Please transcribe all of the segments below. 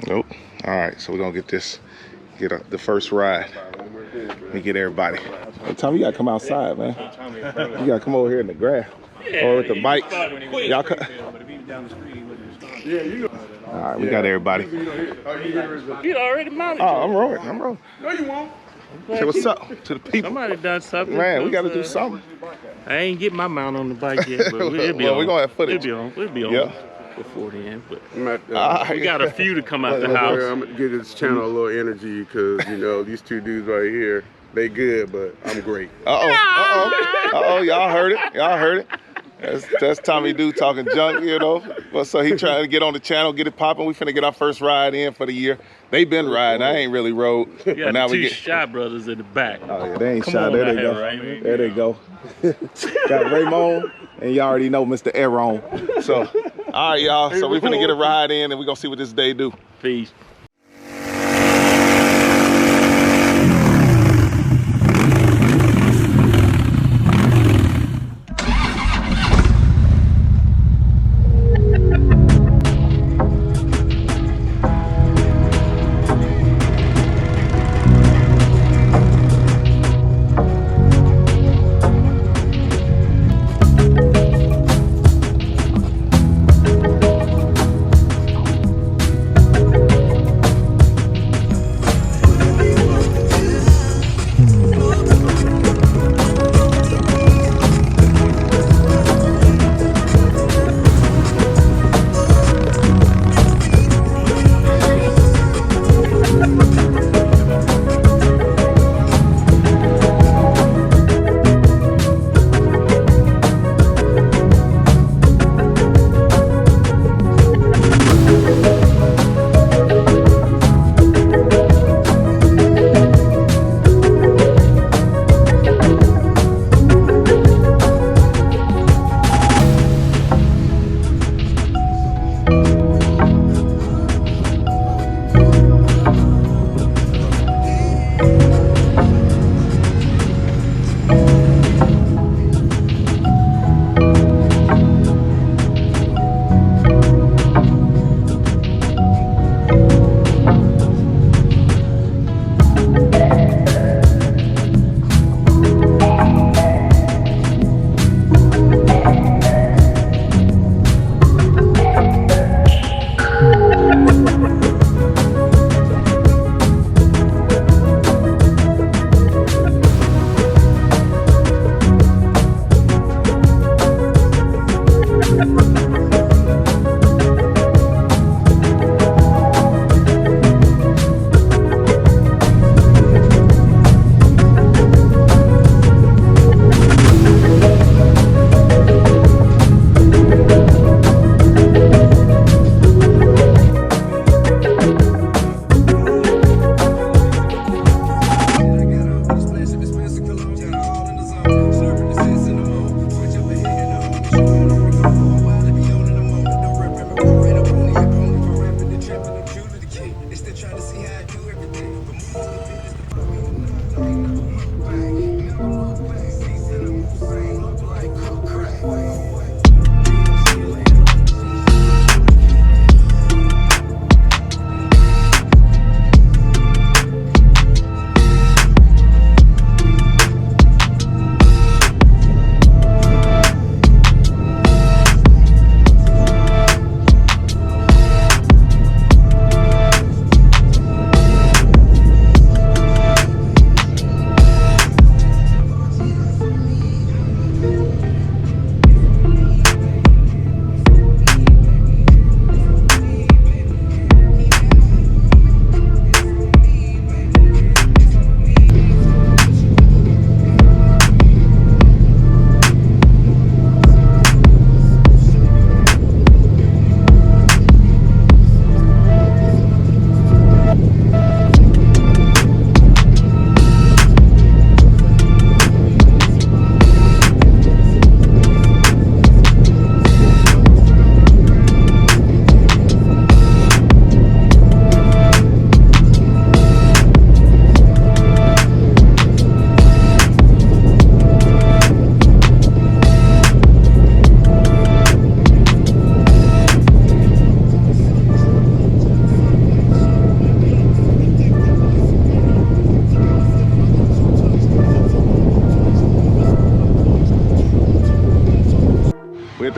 Nope. All right, so we're gonna get the first ride. Let me get everybody. Hey, Tommy, you gotta come outside, man. You gotta come over here in the grass. Or with the bikes. Y'all come. All right, we got everybody. You already mounted. Oh, I'm rolling. No, you won't. Say what's up to the people. Somebody done something. Man, we gotta do something. I ain't get my mount on the bike yet, but we'll be on. We're gonna have footage. We'll be on. Yeah. Before then, but we got a few to come out the house. I'm gonna give this channel a little energy because these two dudes right here, they good, but I'm great. Y'all heard it. That's Tommy Dude talking junk, Well, so he trying to get on the channel, get it popping. We finna get our first ride in for the year. They been riding. I ain't really rode. You got now two Shy brothers in the back. Oh yeah, they ain't Shy. There they go. There they go. Got Raymond, and y'all already know Mr. Aaron. So, all right, y'all. So we finna get a ride in, and we gonna see what this day do. Peace.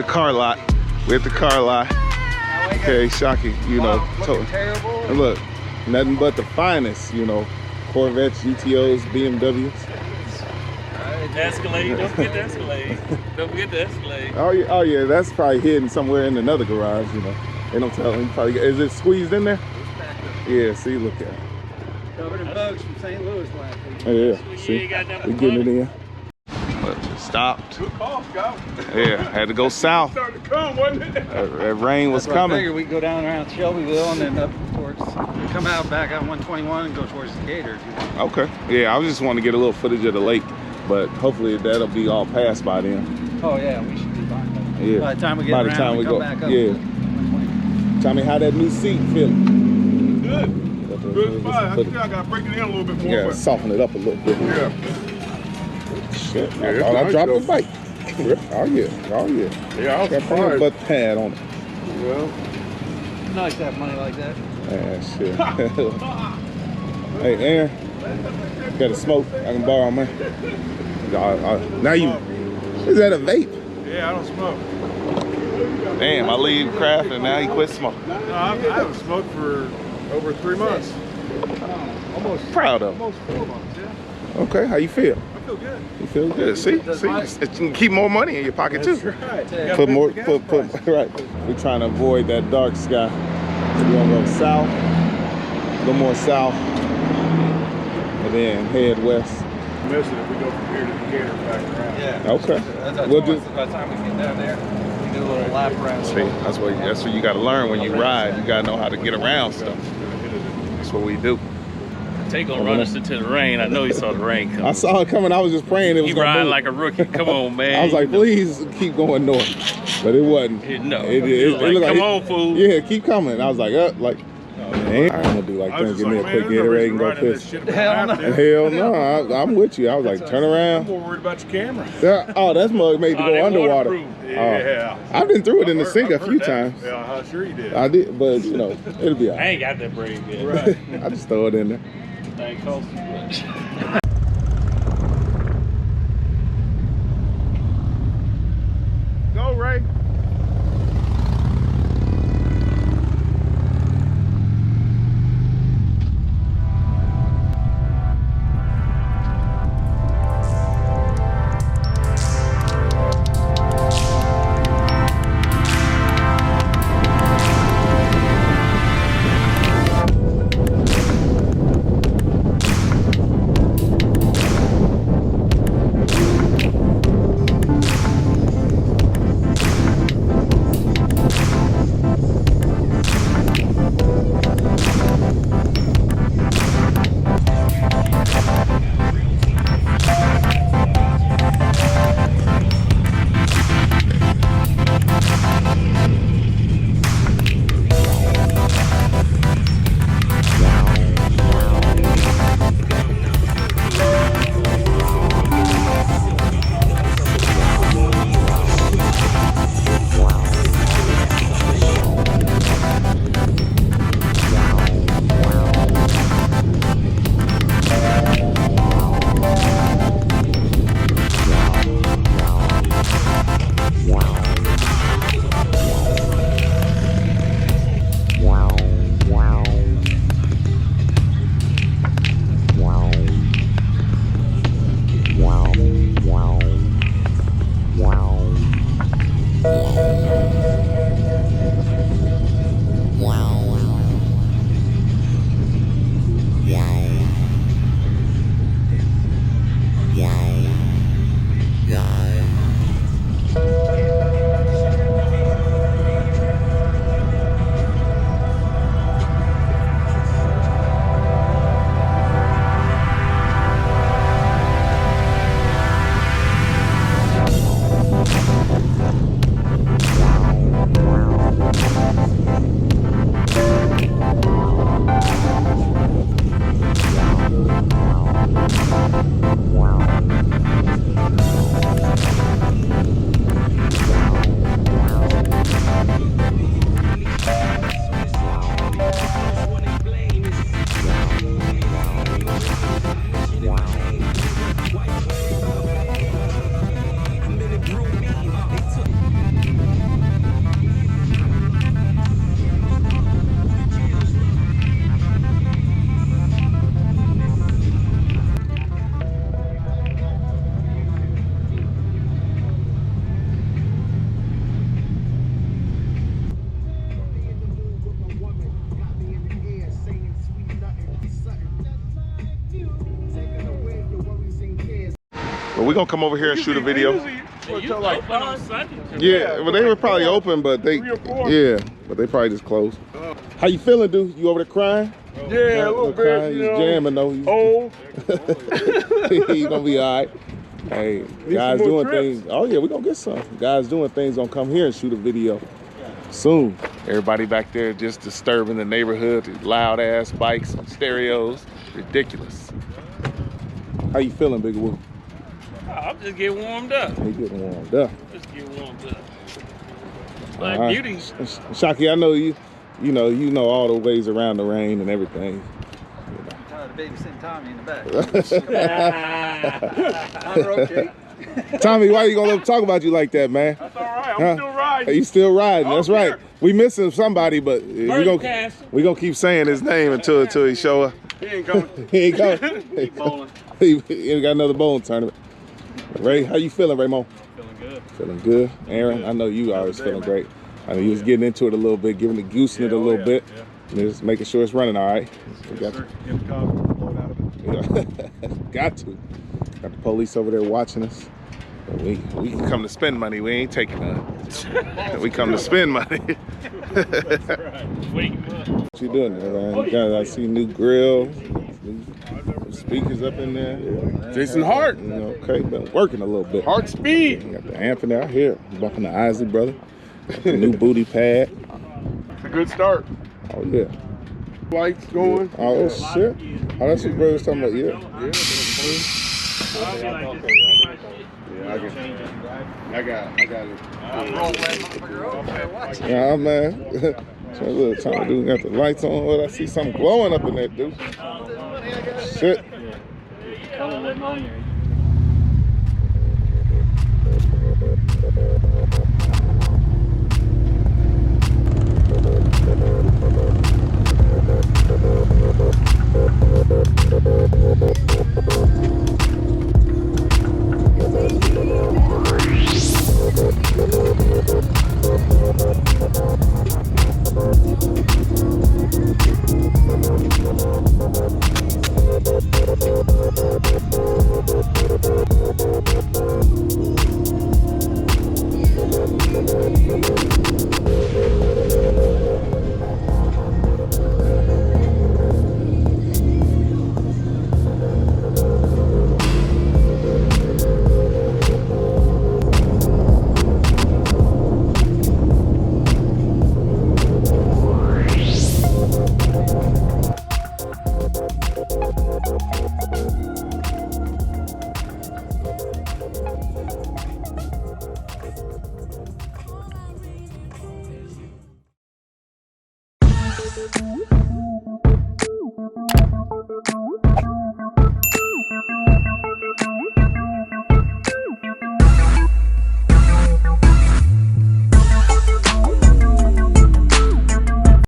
car lot. We're at the car lot. Okay, Shocky, you know. Terrible. And look, nothing but the finest, you know. Corvettes, GTOs, BMWs. Escalade, don't forget the Escalade. Don't forget the Escalade. Oh yeah, that's probably hidden somewhere in another garage, you know. They don't tell them. Probably, is it squeezed in there? Yeah, see, look at it. Covered in bugs from St. Louis last week. Oh, yeah, see, we getting it in. But stopped. Good call, Scout. Yeah, had to go south. Starting to come, wasn't it? That rain was I coming. figured we could go down around Shelbyville and then up towards, come out back on 121 and go towards the Gators. You know? Okay. Yeah, I was just wanting to get a little footage of the lake, but hopefully that'll be all passed by then. Oh yeah, we should be fine. Yeah. By the time we get By the around, time we come go, back up. yeah. Tell me how that new seat feeling. Good. Good spot. I think I gotta break it in a little bit more. Yeah, but- soften it up a little bit. Yeah. Shit, Yeah, I it's thought I nice, dropped though. the bike. Oh yeah, oh yeah. Yeah, I was Got a surprised. butt pad on it. Well, Nice to have money like that. Ah, shit. Hey, Aaron, got a smoke? I can borrow mine. Now you, is that a vape? yeah, I don't smoke. Damn, I leave craft and now he quit smoking. No, I haven't smoked for over 3 months. Almost. Proud of him. Almost 4 months. Yeah. Okay, how you feel? I feel good. You feel good? See, you can keep more money in your pocket too. Right. Put more, put, right. We're trying to avoid that dark sky. We're gonna go south, a little more south, and then head west. Miss it if we go from here to the Gator back around. Yeah. Okay. That's We'll do. by the time we get down there, we do a little lap around. See, that's what you got to learn when you ride. You got to know how to get around stuff. That's what we do. Take gonna run us into the rain. I know he saw the rain coming. I saw it coming. I was just praying it was He gonna ride move. like a rookie. Come on, man. I was like, please keep going north, but it wasn't. No. It Like, looked come on, fool. Yeah, keep coming. I was like, like, man, I'm gonna do like I was that. just Give me a like, quick man, there's no Gatorade reason and go riding this piss. shit if we don't Hell have no. to. Hell no, I'm with you. I was like, turn I'm around. more worried about your camera. Yeah, oh, that's mug made to Oh, they go underwater. waterproof. Yeah. I've been through it in the I've sink a heard few that. times. Yeah, sure you did. I did, but you know, it'll be all I right. ain't got that brave yet. Right. I just throw it in there. Ain't cost too much. Go, Ray. But we're gonna come over here and shoot a video. You open on Sunday. Yeah, well they were probably open, but they but they probably just closed. How you feeling, dude? You over there crying? Yeah, a little bit. Crying. He's jamming though. Oh, He's gonna be all right. Hey, guys doing things. Oh yeah, we're gonna get some. Guys doing things gonna come here and shoot a video soon. Everybody back there just disturbing the neighborhood. Loud ass bikes and stereos. Ridiculous. How you feeling, Big Woo? I'm just getting warmed up. You getting warmed up. Just get warmed up. All Like right. beauties. Shocky, I know you know all the ways around the rain and everything. I'm tired of babysitting Tommy in the back. Okay. Tommy, why you gonna let him talk about you like that, man? that's all right. I'm still riding. You still riding? That's right. here. We missing somebody, but we gonna keep saying his name until he show up. He ain't coming. He ain't coming. He ain't got another bowling tournament. Ray, how you feeling, Raymond? Feeling good. Feeling good. Aaron, I know you always feeling great. I know you was getting into it a little bit, giving the goosing it a little bit. And just making sure it's running all right. Get the car blowed out of it. Got to. Got the police over there watching us. But we can come to spend money. We ain't taking none. We come to spend money. Wake him up. What you doing there, man? I see new grill, new speakers up in there. Jason Hart. Okay, been working a little bit. Hart speed. You got the amp in there. I hear it. Bumping the Isley brother. Got the new booty pad. It's a good start. Oh yeah. Lights going. Oh shit. Oh, that's what brother's talking about. Yeah. I got it. Yeah, man. So look, trying to do got the lights on. What I see something glowing up in there, dude. Shit.